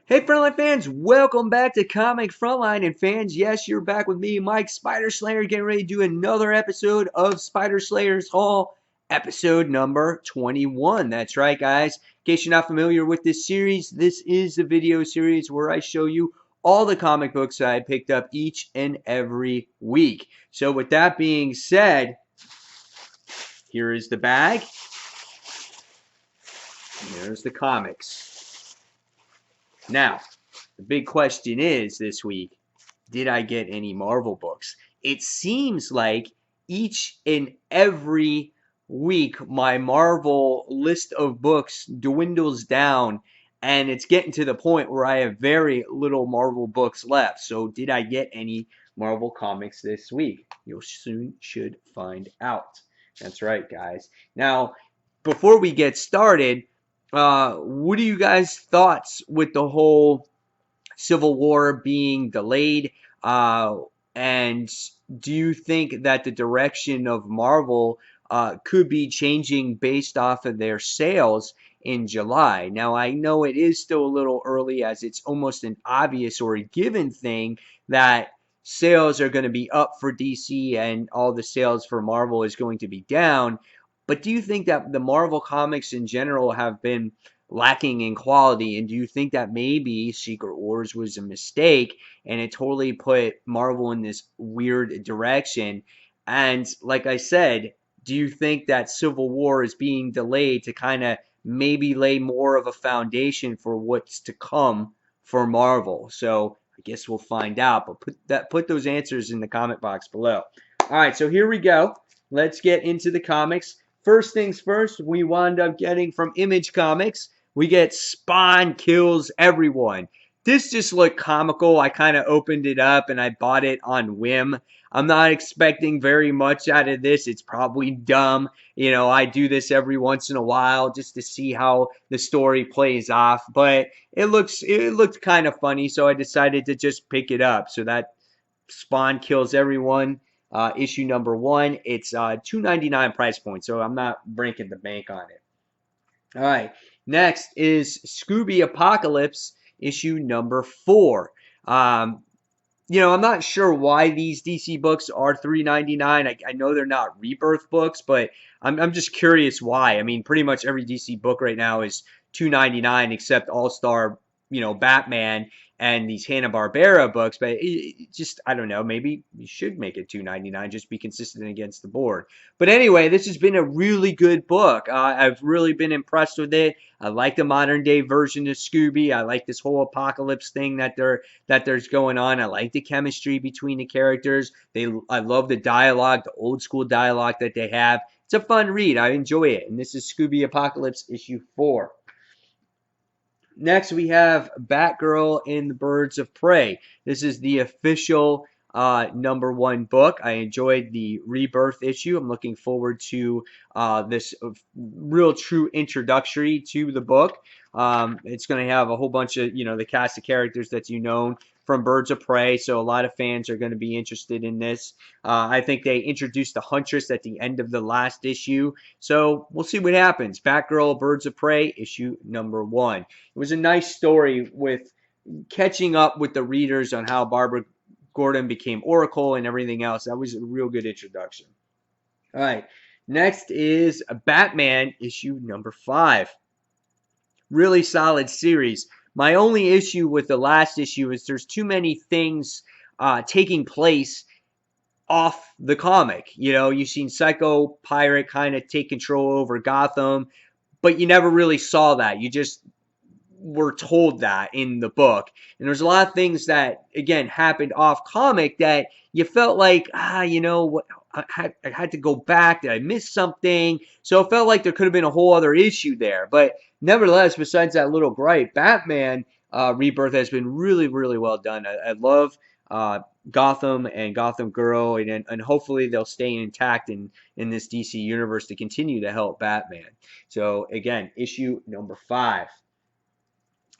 Hey, Frontline fans, welcome back to Comic Frontline. And fans, yes, you're back with me, Mike Spider Slayer, getting ready to do another episode of Spider Slayer's Hall, episode number 21. That's right, guys. In case you're not familiar with this series, this is the video series where I show you all the comic books that I picked up each and every week. So, with that being said, here is the bag. And there's the comics. Now, the big question is this week, did I get any Marvel books? It seems like each and every week my Marvel list of books dwindles down, and it's getting to the point where I have very little Marvel books left. So did I get any Marvel comics this week? You soon should find out. That's right, guys. Now, before we get started, what are you guys' thoughts with the whole Civil War being delayed? And do you think that the direction of Marvel could be changing based off of their sales in July? Now, I know it is still a little early, as it's almost an obvious or a given thing that sales are going to be up for DC and all the sales for Marvel is going to be down. But do you think that the Marvel comics in general have been lacking in quality? And do you think that maybe Secret Wars was a mistake and it totally put Marvel in this weird direction? And like I said, do you think that Civil War is being delayed to kind of maybe lay more of a foundation for what's to come for Marvel? So I guess we'll find out, but put those answers in the comment box below. All right, so here we go. Let's get into the comics. First things first, we wound up getting from Image Comics, we get Spawn Kills Everyone. This just looked comical. I kind of opened it up and I bought it on whim. I'm not expecting very much out of this. It's probably dumb. You know, I do this every once in a while just to see how the story plays off. But it looked kind of funny, so I decided to just pick it up. So that Spawn Kills Everyone. Issue number 1. It's $2.99 price point, so I'm not breaking the bank on it. All right, next is Scooby Apocalypse, issue number 4. You know, I'm not sure why these DC books are $3.99. I know they're not Rebirth books, but I'm just curious why. I mean, pretty much every DC book right now is $2.99 except All-Star, you know, Batman and these Hanna-Barbera books, but it just, I don't know, maybe you should make it $2.99, just be consistent against the board. But anyway, this has been a really good book. I've really been impressed with it. I like the modern day version of Scooby. I like this whole apocalypse thing that there's going on. I like the chemistry between the characters. I love the dialogue, the old school dialogue that they have. It's a fun read. I enjoy it. And this is Scooby Apocalypse issue 4. Next, we have Batgirl in the Birds of Prey. This is the official number 1 book. I enjoyed the Rebirth issue. I'm looking forward to this real true introductory to the book. It's going to have a whole bunch of, you know, the cast of characters that you know from Birds of Prey, so a lot of fans are going to be interested in this. I think they introduced the Huntress at the end of the last issue, so we'll see what happens. Batgirl, Birds of Prey, issue number 1. It was a nice story with catching up with the readers on how Barbara Gordon became Oracle and everything else. That was a real good introduction. All right, next is Batman, issue number 5. Really solid series. My only issue with the last issue is there's too many things taking place off the comic. You know, you've seen Psycho Pirate kind of take control over Gotham, but you never really saw that. You just were told that in the book. And there's a lot of things that, again, happened off comic that you felt like, you know, what, I had to go back. Did I miss something? So it felt like there could have been a whole other issue there. But nevertheless, besides that little gripe, Batman Rebirth has been really, really well done. I love Gotham and Gotham Girl, and hopefully they'll stay intact in this DC universe to continue to help Batman. So again, issue number 5.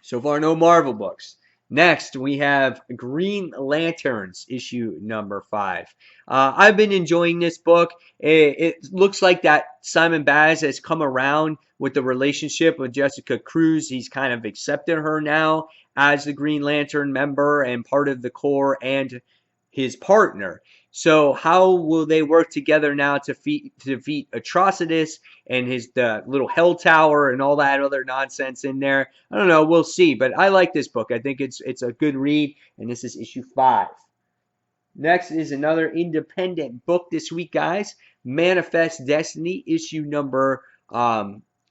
So far, no Marvel books. Next, we have Green Lanterns, issue number 5. I've been enjoying this book. It looks like that Simon Baz has come around with the relationship with Jessica Cruz. He's kind of accepted her now as the Green Lantern member and part of the Corps and his partner. So how will they work together now to defeat Atrocitus and the little Hell Tower and all that other nonsense in there? I don't know. We'll see. But I like this book. I think it's a good read, and this is issue 5. Next is another independent book this week, guys. Manifest Destiny, issue number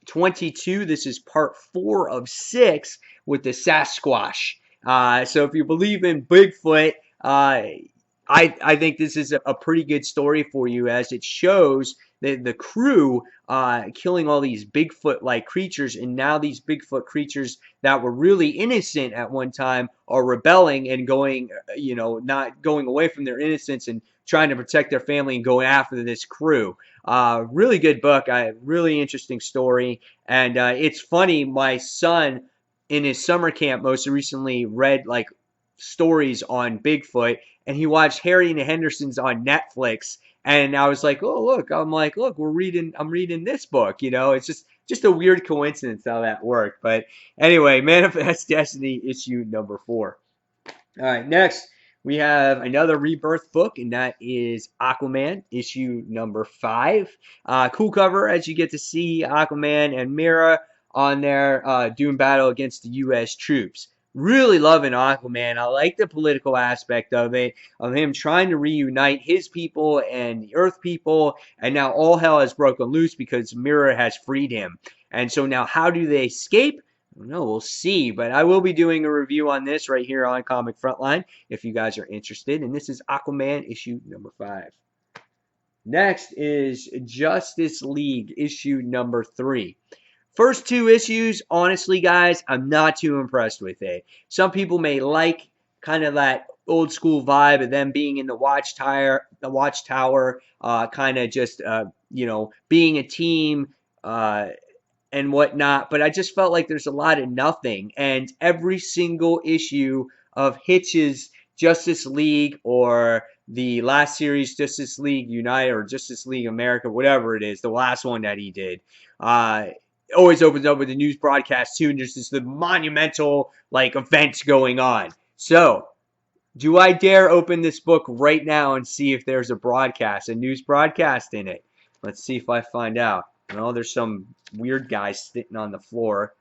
22. This is part 4 of 6 with the Sasquatch. So if you believe in Bigfoot, I think this is a pretty good story for you, as it shows the crew killing all these Bigfoot-like creatures, and now these Bigfoot creatures that were really innocent at one time are rebelling and going, not going away from their innocence and trying to protect their family and going after this crew. Really good book. Really interesting story. And it's funny, my son in his summer camp most recently read like stories on Bigfoot, and he watched Harry and the Hendersons on Netflix. And I was like, oh, look, I'm reading this book. It's just a weird coincidence how that worked. But anyway, Manifest Destiny, issue number 4. All right, next we have another Rebirth book, and that is Aquaman, issue number 5. Cool cover, as you get to see Aquaman and Mera on their doing battle against the U.S. troops. Really loving Aquaman. I like the political aspect of it, of him trying to reunite his people and the Earth people, and now all hell has broken loose because Mera has freed him. And so now how do they escape? I don't know, we'll see. But I will be doing a review on this right here on Comic Frontline if you guys are interested. And this is Aquaman, issue number 5. Next is Justice League, issue number 3. First 2 issues, honestly, guys, I'm not too impressed with it. Some people may like kind of that old school vibe of them being in the watchtower, kind of just, being a team and whatnot. But I just felt like there's a lot of nothing. And every single issue of Hitch's Justice League, or the last series, Justice League United, or Justice League America, whatever it is, the last one that he did, always opens up with a news broadcast too, and there's this monumental event going on. So, do I dare open this book right now and see if there's a news broadcast in it? Let's see if I find out. Oh, there's some weird guy sitting on the floor.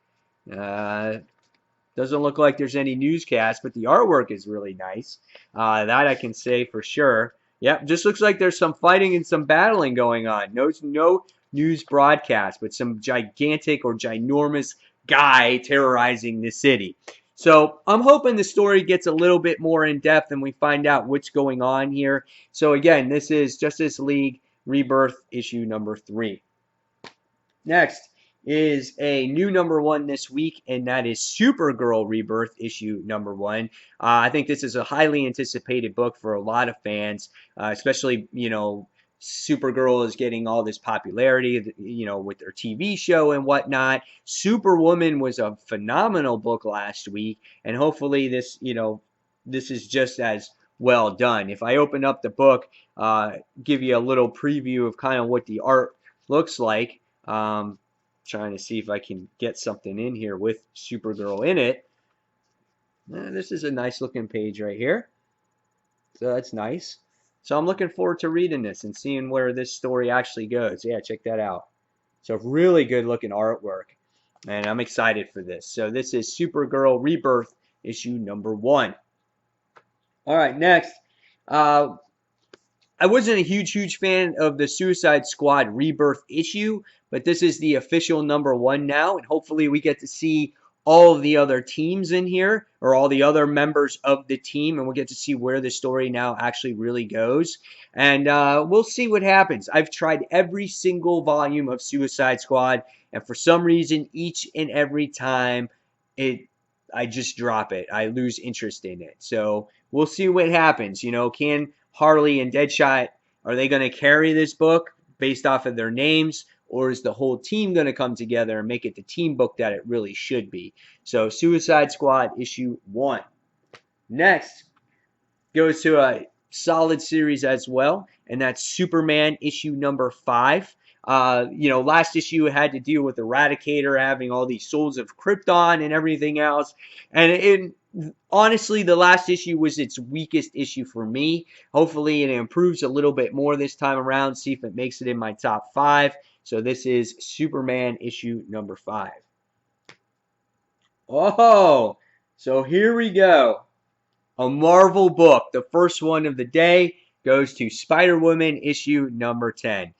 Doesn't look like there's any newscast, but the artwork is really nice. That I can say for sure. Yep, just looks like there's some fighting and some battling going on. No news broadcast, but some gigantic or ginormous guy terrorizing the city. So I'm hoping the story gets a little bit more in depth and we find out what's going on here. So again, this is Justice League Rebirth, issue number 3. Next is a new number 1 this week, and that is Supergirl Rebirth, issue number 1. I think this is a highly anticipated book for a lot of fans, especially, Supergirl is getting all this popularity, with their TV show and whatnot. Superwoman was a phenomenal book last week, and hopefully this is just as well done. If I open up the book, give you a little preview of kind of what the art looks like. Trying to see if I can get something in here with Supergirl in it. This is a nice looking page right here. So that's nice. So I'm looking forward to reading this and seeing where this story actually goes. Yeah, check that out. So really good looking artwork. And I'm excited for this. So this is Supergirl Rebirth, issue number 1. All right, next. I wasn't a huge fan of the Suicide Squad Rebirth issue, but this is the official number 1 now, and hopefully we get to see all of the other teams in here, or all the other members of the team, and we'll get to see where the story now actually really goes. And we'll see what happens. I've tried every single volume of Suicide Squad, and for some reason, each and every time, I just drop it. I lose interest in it. So we'll see what happens. Can Harley and Deadshot, are they going to carry this book based off of their names? Or is the whole team going to come together and make it the team book that it really should be? So Suicide Squad issue 1. Next goes to a solid series as well, and that's Superman issue number 5. Last issue had to deal with Eradicator having all these souls of Krypton and everything else, and honestly, the last issue was its weakest issue for me. Hopefully, it improves a little bit more this time around. See if it makes it in my top 5. So this is Superman issue number 5. Oh, so here we go. A Marvel book. The first one of the day goes to Spider-Woman issue number 10.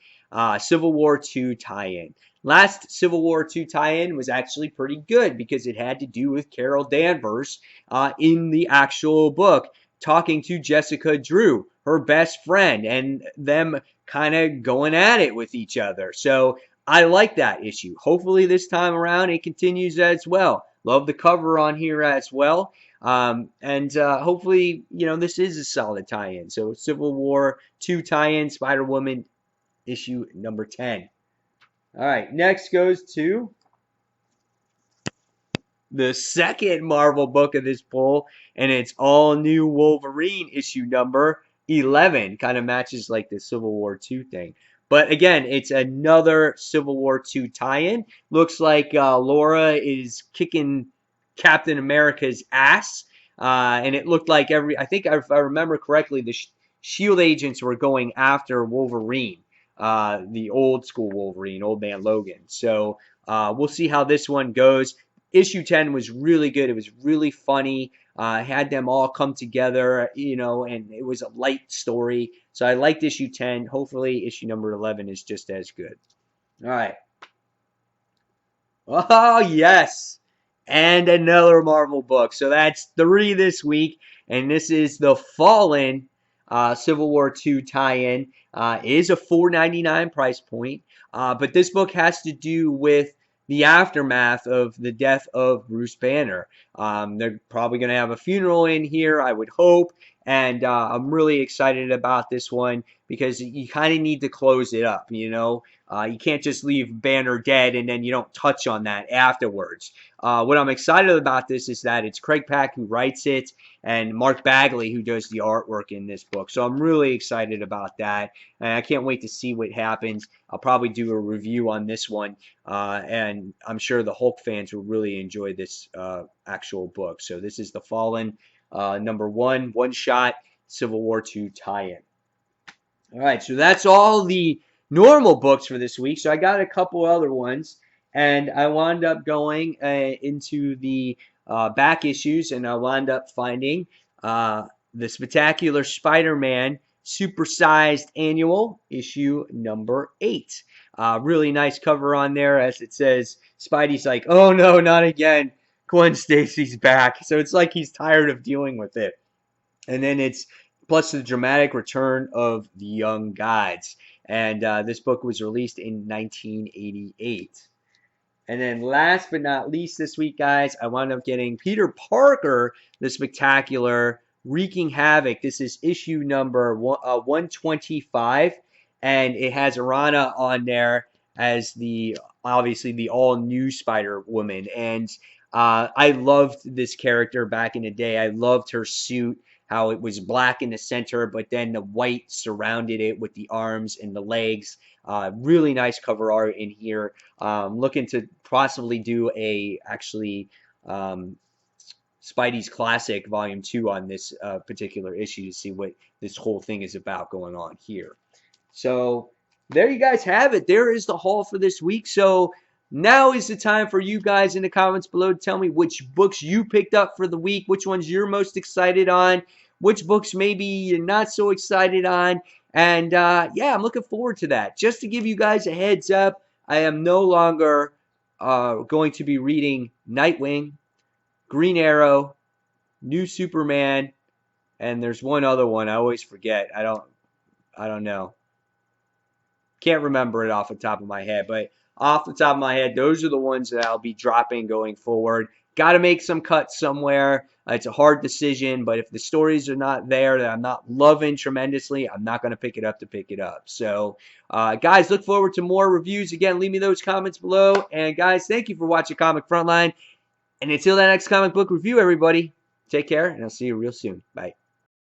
Civil War II tie-in. Last Civil War II tie-in was actually pretty good because it had to do with Carol Danvers in the actual book talking to Jessica Drew, her best friend, and them kind of going at it with each other. So I like that issue. Hopefully this time around it continues as well. Love the cover on here as well. Hopefully, this is a solid tie-in. So Civil War II tie-in, Spider-Woman issue number 10. All right, next goes to the second Marvel book of this pull, and it's All New Wolverine issue number 11. Kind of matches like the Civil War II thing. But again, it's another Civil War II tie-in. Looks like Laura is kicking Captain America's ass. And it looked like I think if I remember correctly, the SHIELD agents were going after Wolverine, the old school Wolverine, Old Man Logan. So we'll see how this one goes. Issue 10 was really good. It was really funny. Had them all come together, and it was a light story. So I liked issue 10. Hopefully issue number 11 is just as good. All right. Oh, yes. And another Marvel book. So that's 3 this week. And this is The Fallen Civil War II tie-in. Is a $4.99 price point. But this book has to do with the aftermath of the death of Bruce Banner. They're probably going to have a funeral in here, I would hope. And I'm really excited about this one because you kind of need to close it up, You can't just leave Banner dead and then you don't touch on that afterwards. What I'm excited about this is that it's Craig Pak who writes it and Mark Bagley who does the artwork in this book. So I'm really excited about that. And I can't wait to see what happens. I'll probably do a review on this one. And I'm sure the Hulk fans will really enjoy this actual book. So this is The Fallen, number 1, one-shot Civil War II tie-in. All right, so that's all the normal books for this week. So I got a couple other ones. And I wound up going into the back issues, and I wound up finding the Spectacular Spider-Man Supersized Annual, issue number 8. Really nice cover on there, as it says, Spidey's like, oh no, not again. Gwen Stacy's back. So it's like he's tired of dealing with it. And then it's plus the dramatic return of the Young Gods. And this book was released in 1988. And then last but not least this week, guys, I wound up getting Peter Parker, the Spectacular, Wreaking Havoc. This is issue number 125, and it has Arana on there as obviously the all-new Spider-Woman. And I loved this character back in the day. I loved her suit, how it was black in the center, but then the white surrounded it with the arms and the legs. Really nice cover art in here. Looking to possibly do Spidey's Classic Volume 2 on this particular issue to see what this whole thing is about going on here. So there you guys have it. There is the haul for this week. So now is the time for you guys in the comments below to tell me which books you picked up for the week, which ones you're most excited on, which books maybe you're not so excited on. And yeah, I'm looking forward to that. Just to give you guys a heads up, I am no longer going to be reading Nightwing, Green Arrow, New Superman, and there's one other one I always forget. I don't know. Can't remember it off the top of my head, but off the top of my head, those are the ones that I'll be dropping going forward. Got to make some cuts somewhere. It's a hard decision, but if the stories are not there that I'm not loving tremendously, I'm not going to pick it up to pick it up. So, guys, look forward to more reviews. Again, leave me those comments below. And, guys, thank you for watching Comic Frontline. And until that next comic book review, everybody, Take care, and I'll see you real soon. Bye.